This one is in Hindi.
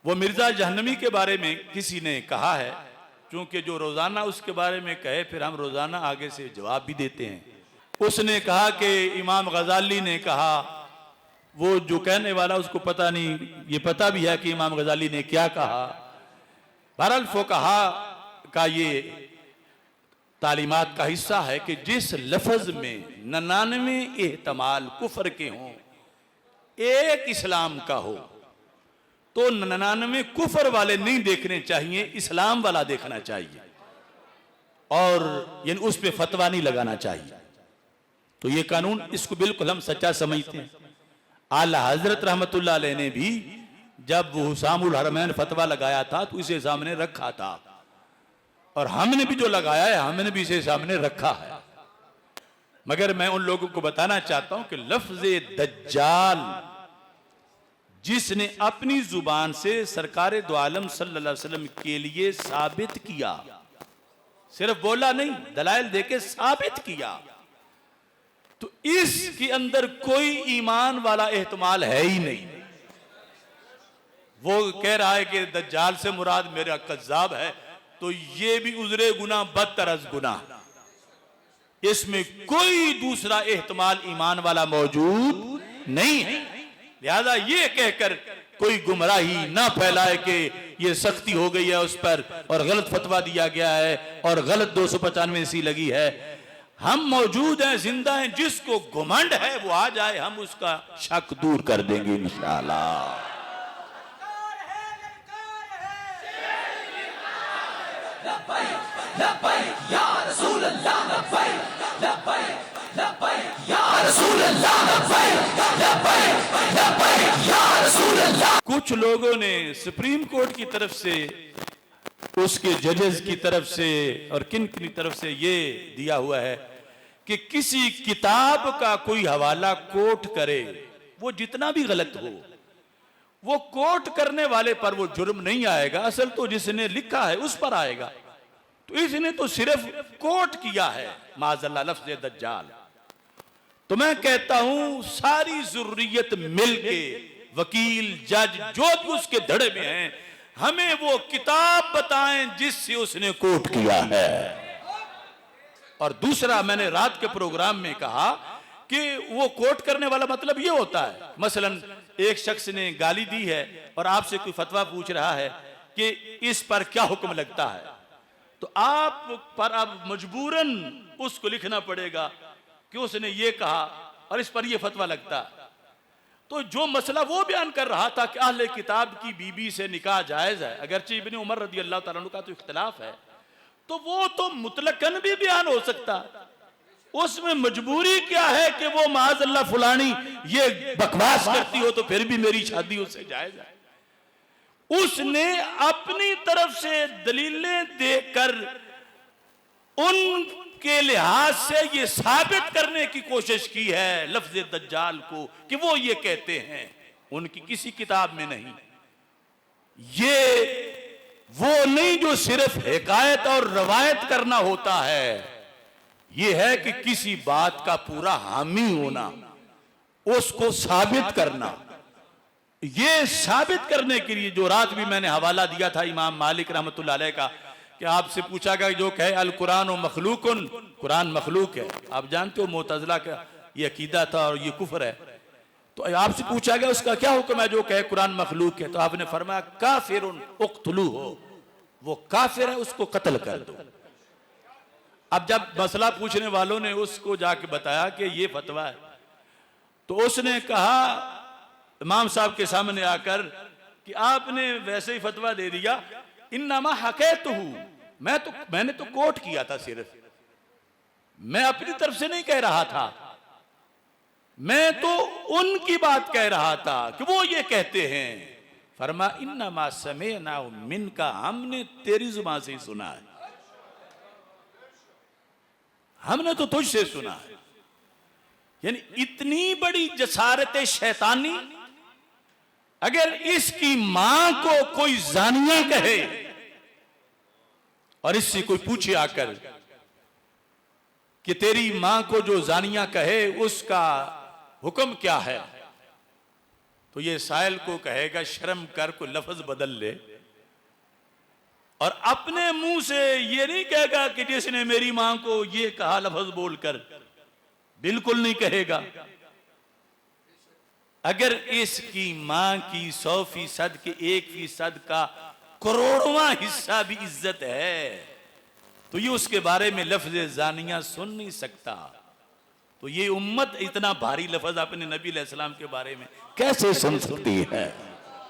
वो मिर्जा जहन्नमी के बारे में किसी ने कहा है, क्योंकि जो रोजाना उसके बारे में कहे फिर हम रोजाना आगे से जवाब भी देते हैं। उसने कहा कि इमाम गजाली ने कहा, वो जो कहने वाला उसको पता नहीं, ये पता भी है कि इमाम गजाली ने क्या कहा। बहरहाल फुक़हा का ये तालीमात का हिस्सा है कि जिस लफ्ज में 99 एहतमाल कुफर के हों, एक इस्लाम का हो, तो 99 कुफर वाले नहीं देखने चाहिए, इस्लाम वाला देखना चाहिए और यानी उस पर फतवा नहीं लगाना चाहिए। तो ये कानून, इसको बिल्कुल हम सच्चा समझते हैं। आला हजरत रहमतुल्लाह अलैह ने भी जब वो हुसामुल हरमैन फतवा लगाया था तो इसे सामने रखा था, और हमने भी जो लगाया है हमने भी इसे सामने रखा है। मगर मैं उन लोगों को बताना चाहता हूं कि लफ्ज़े दज्जाल जिसने अपनी जुबान से सरकारे दो आलम सल्लल्लाहु अलैहि वसल्लम के लिए साबित किया, सिर्फ बोला नहीं, दलाइल देके साबित किया, तो इसके अंदर कोई ईमान वाला एहतमाल है ही नहीं। वो कह रहा है कि दज्जाल से मुराद मेरा कज़्ज़ाब है, तो ये भी उज़रे गुना बदतर अज़ गुना, इसमें कोई दूसरा एहतमाल ईमान वाला मौजूद नहीं है। लिहाजा ये कहकर कोई गुमराही ना फैलाए कि ये सख्ती हो गई है उस पर और गलत फतवा दिया गया है और गलत 295 सी लगी है। हम मौजूद हैं, जिंदा हैं, जिसको घुमंड है वो आ जाए, हम उसका शक दूर कर देंगे इंशाअल्लाह। कुछ लोगों ने सुप्रीम कोर्ट की तरफ से, उसके जजेस की तरफ से और किन की तरफ से ये दिया हुआ है कि किसी किताब का कोई हवाला कोट करे, वो जितना भी गलत हो, वो कोट करने वाले पर वो जुर्म नहीं आएगा, असल तो जिसने लिखा है उस पर आएगा। तो इसने तो सिर्फ कोट किया है माज़अल्लाह लफ्ज़ दज्जाल। तो मैं कहता हूं सारी ज़ुर्रियत मिलके, वकील, जज, जो भी उसके धड़े में हैं, हमें वो किताब बताएं जिससे उसने कोट किया है। और दूसरा, मैंने रात के प्रोग्राम में कहा कि वो कोट करने वाला मतलब ये होता है, मसलन एक शख्स ने गाली दी है और आपसे कोई फतवा पूछ रहा है कि इस पर क्या हुक्म लगता है, तो आप पर अब मजबूरन उसको लिखना पड़ेगा कि उसने ये कहा और इस पर ये फतवा लगता है। तो जो मसला वो बयान कर रहा था कि अहले किताब की बीबी से निकाह जायज है, अगरचे इब्ने उमर रदी अल्लाह तआला अन्हु का तो इख्तिलाफ है, तो वो तो मुतलकन भी बयान हो सकता है। उसमें मजबूरी क्या है कि वो माज़अल्लाह फुलानी ये बकवास करती हो तो फिर भी मेरी शादी उससे जायज है। उसने अपनी तरफ से दलीलें देकर उनके लिहाज से ये साबित करने की कोशिश की है लफ्ज़ दज्जाल को कि वो ये कहते हैं, उनकी किसी किताब में नहीं। ये वो नहीं जो सिर्फ हिकायत और रवायत करना होता है, ये है कि किसी बात का पूरा हामी होना, उसको साबित करना। ये साबित करने के लिए जो रात भी मैंने हवाला दिया था इमाम मालिक रहमतुल्लाह अलैह का, कि आपसे पूछा गया जो कहे अल कुरान व मखलूकुन, कुरान मखलूक है, आप जानते हो मुतज़िला का ये अकीदा था और ये कुफ्र है, तो आपसे पूछा गया उसका क्या हुक्म है जो कहे कुरान मखलूक है, तो आपने फरमाया काफिरुन उक़्तुलू हो, वो काफिर है उसको कत्ल कर दो। अब जब मसला पूछने वालों ने उसको जाके बताया कि ये फतवा है, तो उसने कहा इमाम साहब के सामने आकर कि आपने वैसे ही फतवा दे दिया, इन्नमा हक़ैतुहु, मैंने तो कोट किया था, सिर्फ मैं अपनी तरफ से नहीं कह रहा था, मैं तो उनकी बात कह रहा था कि वो ये कहते हैं। फरमा इन्नमा समेअना मिनका, हमने तेरी जुबान से ही सुना है, हमने तो तुझसे सुना है। यानी इतनी बड़ी जसारत शैतानी, अगर इसकी मां को कोई जानिया कहे और इससे कोई पूछे आकर कि तेरी मां को जो जानिया कहे उसका हुक्म क्या है, तो ये साइल को कहेगा शर्म कर, को लफ्ज बदल ले। और अपने मुंह से ये नहीं कहेगा कि जिसने मेरी मां को ये कहा लफ्ज बोलकर, बिल्कुल नहीं कहेगा। अगर इसकी मां की 100% के 1% का करोड़वां हिस्सा भी इज्जत है तो ये उसके बारे में लफ्ज जानिया सुन नहीं सकता। तो ये उम्मत इतना भारी लफ्ज अपने नबी अलैहिस्सलाम के बारे में कैसे सुन सकती है?